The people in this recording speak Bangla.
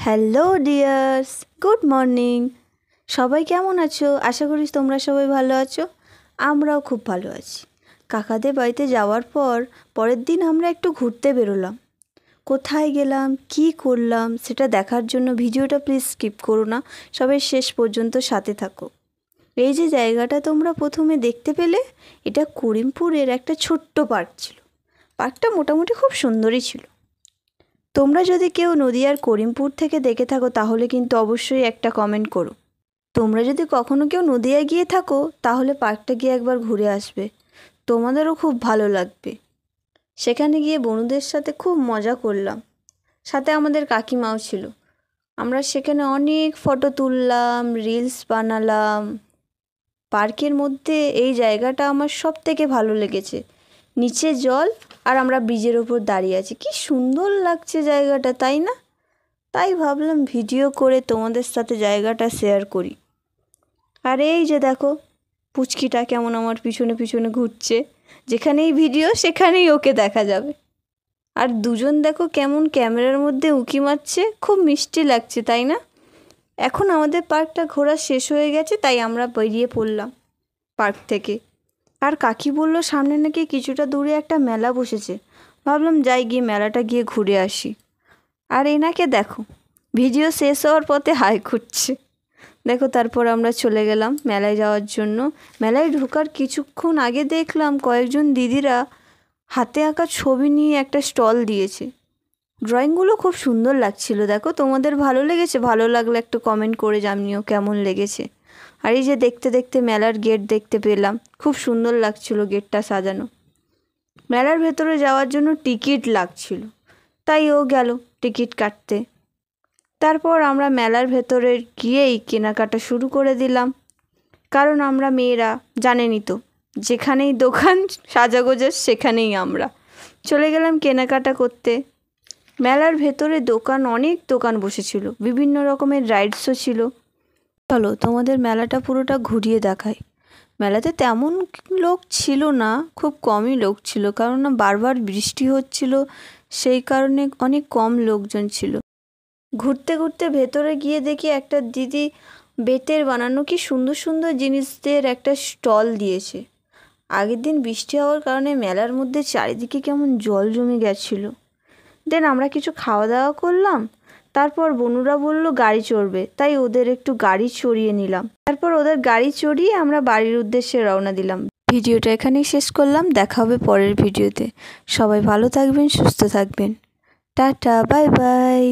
Hello dears, good morning. সবাই কেমন আছো? আশা করি তোমরা সবাই ভালো আছো। আমরাও খুব ভালো আছি। কাকাদের বাড়িতে যাওয়ার পরের দিন আমরা একটু ঘুরতে বেরোলাম। কোথায় গেলাম, কি করলাম সেটা দেখার জন্য ভিডিওটা প্লিজ স্কিপ করো না, সবাই শেষ পর্যন্ত সাথে থাকো। এই যে জায়গাটা তোমরা প্রথমে দেখতে পেলে, এটা করিমপুরের একটা ছোট্ট পার্ক ছিল। পার্কটা মোটামুটি খুব সুন্দরই ছিল। তোমরা যদি কেউ নদিয়ার করিমপুর থেকে দেখে থাকো তাহলে কিন্তু অবশ্যই একটা কমেন্ট করো। তোমরা যদি কখনো কেউ নদিয়ায় গিয়ে থাকো তাহলে পার্কটা গিয়ে একবার ঘুরে আসবে, তোমাদেরও খুব ভালো লাগবে। সেখানে গিয়ে বন্ধুদের সাথে খুব মজা করলাম, সাথে আমাদের কাকিমাও ছিল। আমরা সেখানে অনেক ফটো তুললাম, রিলস বানালাম। পার্কের মধ্যে এই জায়গাটা আমার সব থেকে ভালো লেগেছে। নিচে জল আর আমরা ব্রিজের ওপর দাঁড়িয়ে আছি, কি সুন্দর লাগছে জায়গাটা, তাই না? তাই ভাবলাম ভিডিও করে তোমাদের সাথে জায়গাটা শেয়ার করি। আর এই যে দেখো, পুচকিটা কেমন আমার পিছনে পিছনে ঘুরছে, যেখানেই ভিডিও সেখানেই ওকে দেখা যাবে। আর দুজন দেখো কেমন ক্যামেরার মধ্যে উঁকি মারছে, খুব মিষ্টি লাগছে, তাই না? এখন আমাদের পার্কটা ঘোরা শেষ হয়ে গেছে, তাই আমরা বেরিয়ে পড়লাম পার্ক থেকে। আর কাকি বলল সামনে নাকি কিছুটা দূরে একটা মেলা বসেছে। ভাবলাম যাই, গিয়ে মেলাটা গিয়ে ঘুরে আসি। আর এনাকে দেখো, ভিডিও শেষ হওয়ার পথে হাই করছে। দেখো, তারপর আমরা চলে গেলাম মেলায় যাওয়ার জন্য। মেলায় ঢোকার কিছুক্ষণ আগে দেখলাম কয়েকজন দিদিরা হাতে আঁকা ছবি নিয়ে একটা স্টল দিয়েছে। ড্রয়িংগুলো খুব সুন্দর লাগছিল। দেখো, তোমাদের ভালো লেগেছে? ভালো লাগলে একটু কমেন্ট করে জানিও কেমন লেগেছে। আর এই যে দেখতে দেখতে মেলার গেট দেখতে পেলাম, খুব সুন্দর লাগছিল গেটটা সাজানো। মেলার ভেতরে যাওয়ার জন্য টিকিট লাগছিল, তাই ও গেল টিকিট কাটতে। তারপর আমরা মেলার ভেতরে গিয়েই কেনাকাটা শুরু করে দিলাম, কারণ আমরা মেয়েরা জানেনই তো, যেখানেই দোকান সাজাগোজা সেখানেই আমরা চলে গেলাম কেনাকাটা করতে। মেলার ভেতরে অনেক দোকান বসেছিল, বিভিন্ন রকমের রাইডসও ছিল। চলো তোমাদের মেলাটা পুরোটা ঘুরিয়ে দেখাই। মেলাতে তেমন লোক ছিল না, খুব কমই লোক ছিল, কারণ বারবার বৃষ্টি হচ্ছিল, সেই কারণে অনেক কম লোকজন ছিল। ঘুরতে ঘুরতে ভেতরে গিয়ে দেখি একটা দিদি বেতের বানানো কি সুন্দর সুন্দর জিনিসদের একটা স্টল দিয়েছে। আগের দিন বৃষ্টি হওয়ার কারণে মেলার মধ্যে চারিদিকে কেমন জল জমে গেছিলো। দেন আমরা কিছু খাওয়া দাওয়া করলাম। তারপর বনুরা বলল গাড়ি চড়বে, তাই ওদের একটু গাড়ি চড়িয়ে নিলাম। তারপর ওদের গাড়ি চড়িয়ে আমরা বাড়ির উদ্দেশ্যে রওনা দিলাম। ভিডিওটা এখানেই শেষ করলাম, দেখা হবে পরের ভিডিওতে। সবাই ভালো থাকবেন, সুস্থ থাকবেন। Tata, bye bye.